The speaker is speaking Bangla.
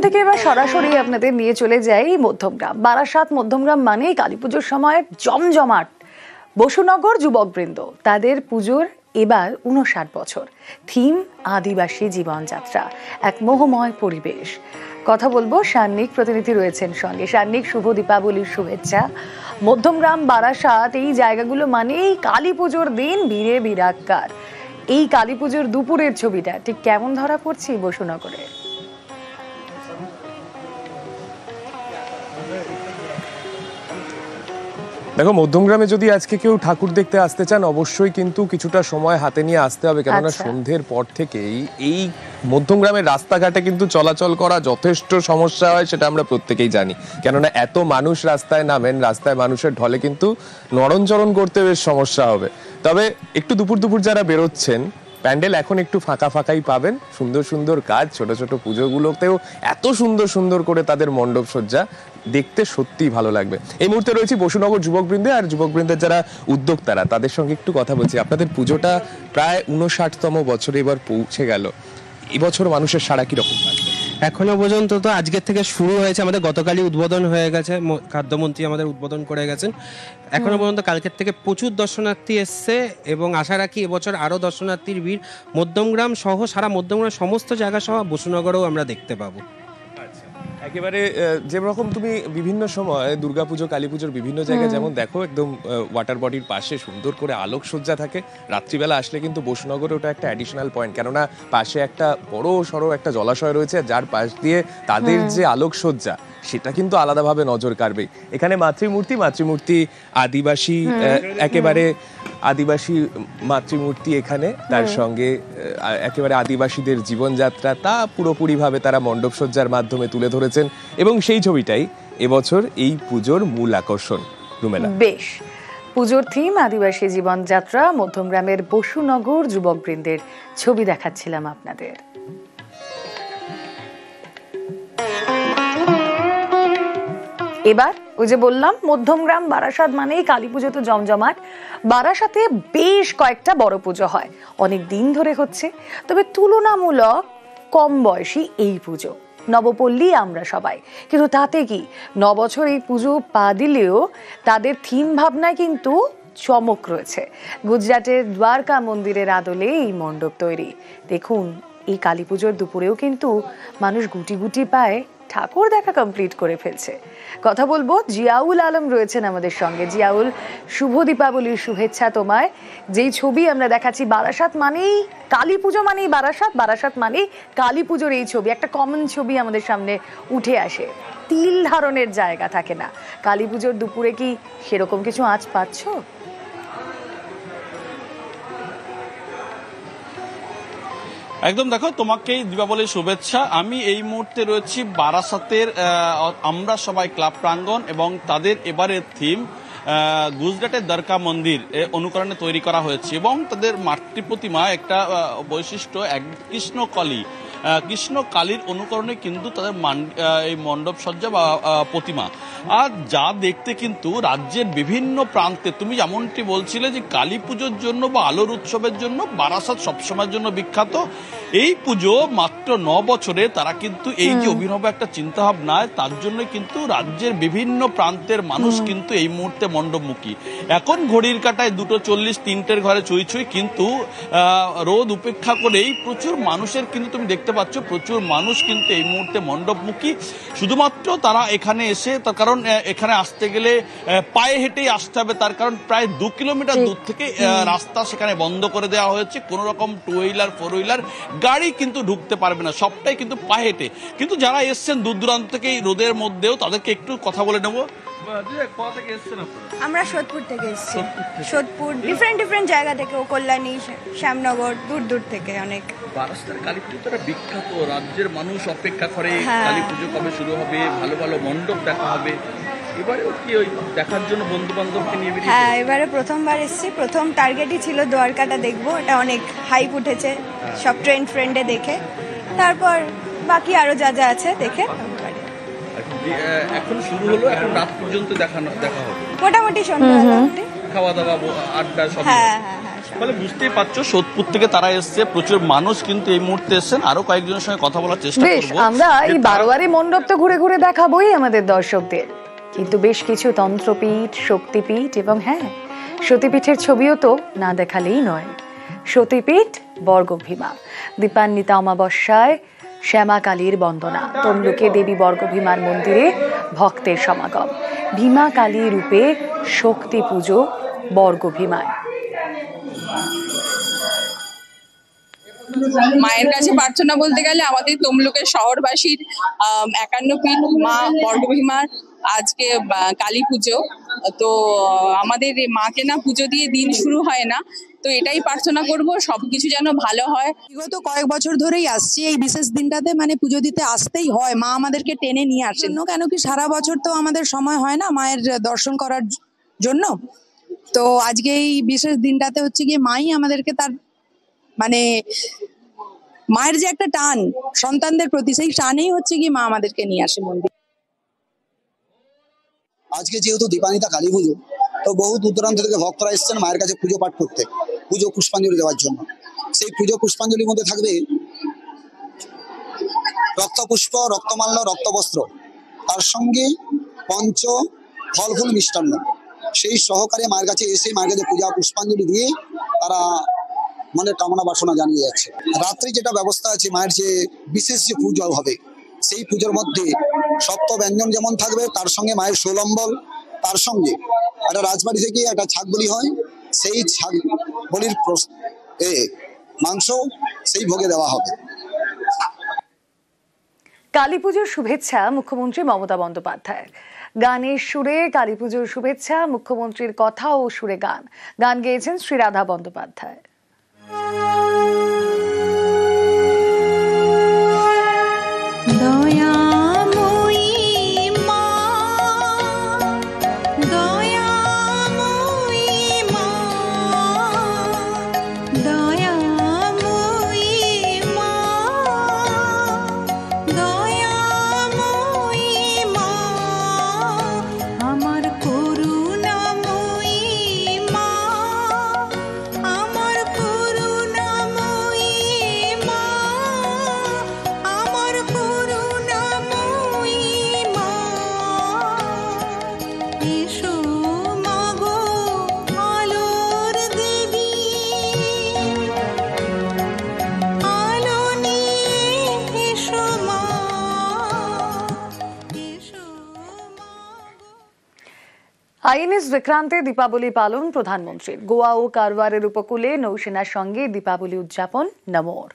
থেকে এবার সরাসরি আপনাদের নিয়ে চলে যাই মধ্যমগ্রাম। বারাসাত মধ্যমগ্রাম মানেই কালী পুজোর সময় জমজমাট। বসুনগর যুবকবৃন্দ, তাদের পুজোর এবার 59 বছর। থিম আদিবাসী জীবনযাত্রা, এক মোহময় পরিবেশ। কথা বলবো, সান্নিক প্রতিনিধি রয়েছেন সঙ্গে। সান্নিক, শুভ দীপাবলির শুভেচ্ছা। মধ্যমগ্রাম, বারাসাত এই জায়গাগুলো মানেই কালী পুজোর দিন ভিড়ে ভিড়াক্কার। এই কালী পুজোর দুপুরের ছবিটা ঠিক কেমন ধরা পড়ছে বসুনগরে? দেখো, মধ্যমগ্রামে যদি আজকে কেউ ঠাকুর দেখতে আসতে চান, অবশ্যই কিন্তু কিছুটা সময় হাতে নিয়ে আসতে হবে, কেননা সন্ধ্যের পর থেকেই এই মধ্যমগ্রামের রাস্তাঘাটে কিন্তু চলাচল করা যথেষ্ট সমস্যা হয়, সেটা আমরা প্রত্যেকেই জানি। কেননা এত মানুষ রাস্তায় নামেন, রাস্তায় মানুষের ঢলে কিন্তু নড়নচড়ন করতে বেশ সমস্যা হবে। তবে একটু দুপুর দুপুর যারা বেরোচ্ছেন, প্যান্ডেল এখন একটু ফাঁকা ফাঁকাই পাবেন। সুন্দর সুন্দর কাজ, ছোট ছোট পুজোগুলোতেও এত সুন্দর সুন্দর করে তাদের মণ্ডপ সজ্জা দেখতে সত্যিই ভালো লাগবে। এই মুহূর্তে রয়েছি বসুনগর যুবকবৃন্দে, আর যুবকবৃন্দের যারা উদ্যোক্তারা তাদের সঙ্গে একটু কথা বলছি। আপনাদের পুজোটা প্রায় 59তম বছরে এবার পৌঁছে গেল। এবছর মানুষের সাড়া কিরকম? এখনো পর্যন্ত তো আজকের থেকে শুরু হয়েছে, আমাদের গতকালই উদ্বোধন হয়ে গেছে, খাদ্যমন্ত্রী আমাদের উদ্বোধন করে গেছেন। এখনো পর্যন্ত কালকের থেকে প্রচুর দর্শনার্থী এসছে এবং আশা রাখি এবছর আরও দর্শনার্থীর ভিড় মধ্যমগ্রাম সহ সারা মধ্যমগ্রাম সমস্ত জায়গা সহ বসুনগরেও আমরা দেখতে পাবো। একেবারে যেরকম তুমি বিভিন্ন সময় দুর্গাপুজো, কালী পুজোর বিভিন্ন জায়গায় যেমন দেখো, একদম ওয়াটার বডির পাশে সুন্দর করে আলোকসজ্জা থাকে। রাত্রিবেলা আসলে কিন্তু বসুনগরে ওটা একটা অ্যাডিশনাল পয়েন্ট, কেননা পাশে একটা বড় সড়ো একটা জলাশয় রয়েছে, যার পাশ দিয়ে তাদের যে আলোকসজ্জা সেটা কিন্তু আলাদাভাবে নজর কাড়বে। এখানে মাতৃমূর্তি আদিবাসী, একেবারে আদিবাসী মাতৃমূর্তি এখানে, তার সঙ্গে একেবারে আদিবাসীদের জীবনযাত্রা তা পুরোপুরিভাবে তারা মণ্ডপসজ্জার মাধ্যমে তুলে ধরেছেন, এবং সেই ছবিটাই এবছর এই পুজোর মূল আকর্ষণ। রুমেলা, বেশ, পুজোর থিম আদিবাসী জীবনযাত্রা। মধ্যমগ্রামের বসুনগর যুবকবৃন্দের ছবি দেখাচ্ছিলাম আপনাদের। এবার ওই যে বললাম, মধ্যমগ্রাম বারাসাত মানেই কালী পুজো তো জমজমাট। বারাসাতে বেশ কয়েকটা বড় পুজো হয়, অনেক দিন ধরে হচ্ছে। তবে তুলনামূলক কম বয়সী এই পুজো, নবপল্লী আমরা সবাই। কিন্তু তাতে কি, 9 বছর এই পুজো পা দিলেও তাদের থিম ভাবনায় কিন্তু চমক রয়েছে। গুজরাটের দ্বারকা মন্দিরের আদলে এই মণ্ডপ তৈরি। দেখুন, এই কালী পুজোর দুপুরেও কিন্তু মানুষ গুটি গুটি পায় ঠাকুর দেখা কমপ্লিট করে ফেলছে। কথা বলবো, জিয়াউল আলম রয়েছেন আমাদের সঙ্গে। জিয়াউল, শুভ দীপাবলির শুভেচ্ছা তোমায়। যেই ছবি আমরা দেখাচ্ছি, বারাসাত মানেই কালী পুজো, মানেই বারাসাত, বারাসাত মানেই কালী পুজোর এই ছবি, একটা কমন ছবি আমাদের সামনে উঠে আসে। তিল ধারণের জায়গা থাকে না। কালী পুজোর দুপুরে কি সেরকম কিছু আঁচ পাচ্ছ? একদম, দেখো, তোমাকেই দীপাবলির শুভেচ্ছা। আমি এই মুহূর্তে রয়েছি বারাসাতের আমরা সবাই ক্লাব প্রাঙ্গণ, এবং তাদের এবারের থিম গুজরাটের দ্বারকা মন্দির অনুকরণে তৈরি করা হয়েছে, এবং তাদের মাতৃ প্রতিমা একটা বৈশিষ্ট্য, এক কৃষ্ণ কালীর অনুকরণে কিন্তু তাদের এই মণ্ডপ সজ্জা বা প্রতিমা। আর যা দেখতে কিন্তু রাজ্যের বিভিন্ন প্রান্তে, তুমি যেমনটি বলছিলে যে কালী পুজোর জন্য বা আলোর উৎসবের জন্য বারাসাত সবসময়ের জন্য বিখ্যাত। এই পুজো মাত্র 9 বছরে তারা কিন্তু এই যে অভিনব একটা চিন্তা ভাবনায়, তার জন্য কিন্তু রাজ্যের বিভিন্ন প্রান্তের মানুষ কিন্তু এই মুহূর্তে মণ্ডপমুখী। এখন ঘড়ির কাঁটায় 2:40, 3টের ঘরে ছুঁই ছুঁই, কিন্তু রোদ উপেক্ষা করেই প্রচুর মানুষের কিন্তু তুমি দেখতে পাচ্ছ, প্রচুর মানুষ কিন্তু এই মুহূর্তে মণ্ডপমুখী। শুধুমাত্র তারা এখানে এসে, তার কারণ এখানে আসতে গেলে পায়ে হেঁটেই আসতে হবে, তার কারণ প্রায় 2 কিলোমিটার দূর থেকে রাস্তা সেখানে বন্ধ করে দেওয়া হয়েছে। কোনো রকম 2 হুইলার 4 হুইলার গাড়ি কিন্তু ঢুকতে পারবে না, সবটাই কিন্তু পায়ে হেঁটে। কিন্তু যারা এসছেন দূর দূরান্ত থেকে এই রোদের মধ্যেও, তাদেরকে একটু কথা বলে নেবো। আমরা সোদপুর থেকে এসেছি। সোদপুর ডিফারেন্ট জায়গা থেকে, কল্যাণী, শ্যামনগর, দূর থেকে অনেক। বারাসাতের কালী পুজোটা বিখ্যাত, রাজ্যের মানুষ অপেক্ষা করে কালী পুজো কবে শুরু হবে, ভালো ভালো মণ্ডপ দেখা হবে। এবারেও কি ওই দেখার জন্য বন্ধু বান্ধবকে নিয়ে বেরিয়েছে? হ্যাঁ, এবারে প্রথমবার এসেছি। প্রথম টার্গেটই ছিল দ্বারকাটা দেখবো, এটা অনেক হাইপ উঠেছে সব ফ্রেন্ডে দেখে। তারপর বাকি আরো যা যা আছে দেখে এখন শুরু হলো, এখন রাত পর্যন্ত দেখা হবে মোটামুটি সন্ধ্যা। খাওয়া দাওয়া, আড্ডা সব? হ্যাঁ, ফলে বুঝতেই পারছো সোদপুর থেকে তারা এসছে, প্রচুর মানুষ কিন্তু এই মুহূর্তে এসেছেন। আরো কয়েকজনের সঙ্গে কথা বলার চেষ্টা বেশ, করবো। আমরা এই যে তারা- বারোয়ারি মণ্ডপ তো ঘুরে ঘুরে দেখাবোই আমাদের দর্শকদের, কিন্তু বেশ কিছু তন্ত্রপীঠ, শক্তিপীঠ এবং হ্যাঁ, সতীপীঠের ছবিও তো না দেখালেই নয়। সতীপীঠ বর্গভীমা, দীপান্বিতা অমাবস্যায় শ্যামা কালীর বন্দনা, তমলুকে দেবী বর্গভীমার মন্দিরে ভক্তের সমাগম, ভীমা কালী রূপে শক্তি পুজো বর্গভীমায়। মায়ের কাছে প্রার্থনা বলতে গেলে আমাদের তমলুকের শহরবাসীর 51 পীঠ মা বর্গভীমার আজকে কালী পুজো। তো আমাদের মাকে না পুজো দিয়ে দিন শুরু হয় না, তো এটাই প্রার্থনা করব সবকিছু যেন ভালো হয়। বিগত কয়েক বছর ধরেই আসছি এই বিশেষ দিনটাতে, মানে পুজো দিতে আসতেই হয়, মা আমাদেরকে টেনে নিয়ে আসেন। কেন কি সারা বছর তো আমাদের সময় হয় না মায়ের দর্শন করার জন্য, তো আজকে এই বিশেষ দিনটাতে হচ্ছে গিয়ে মাই আমাদেরকে তার মানে মায়ের যে একটা টান সন্তানদের প্রতি, সেই টানেই হচ্ছে গিয়ে মা আমাদেরকে নিয়ে আসে মন্দির। আজকে যেহেতু দীপান্বিতা কালী পুজো, তো বহু দূর দূরান্ত থেকে ভক্তরা এসেছেন মায়ের কাছে পুজো পাঠ করতে, পুজো পুষ্পাঞ্জলি দেওয়ার জন্য। সেই পুজো পুষ্পাঞ্জলির মধ্যে থাকবে রক্তপুষ্প, রক্তমাল্য, রক্তবস্ত্র, তার সঙ্গে পঞ্চ ফল ফুল মিষ্টান্ন, সেই সহকারে মায়ের কাছে এসে মায়ের কাছে পূজা পুষ্পাঞ্জলি দিয়ে তারা মনের কামনা বাসনা জানিয়ে যাচ্ছে। রাত্রি যেটা ব্যবস্থা আছে, মায়ের যে বিশেষ যে পুজো হবে, সেই পুজোর মধ্যে সপ্ত ব্যঞ্জন যেমন থাকবে, তার সঙ্গে মায়ের ষোলম্বল, তার সঙ্গে একটা রাজবাড়ি থেকে একটা ছাগ বলি হয়, সেই ছাগ বলির মাংস সেই ভোগে দেওয়া হবে। কালী পুজোর শুভেচ্ছা মুখ্যমন্ত্রী মমতা বন্দ্যোপাধ্যায়ের। গানের সুরে কালী পুজোর শুভেচ্ছা, মুখ্যমন্ত্রীর কথা ও সুরে গান গেয়েছেন শ্রীরাধা বন্দ্যোপাধ্যায়। আইএনএস বিক্রান্তে দীপাবলি পালন প্রধানমন্ত্রীর। গোয়া ও কারওয়ারের উপকূলে নৌসেনার সঙ্গে দীপাবলি উদযাপন নমোর।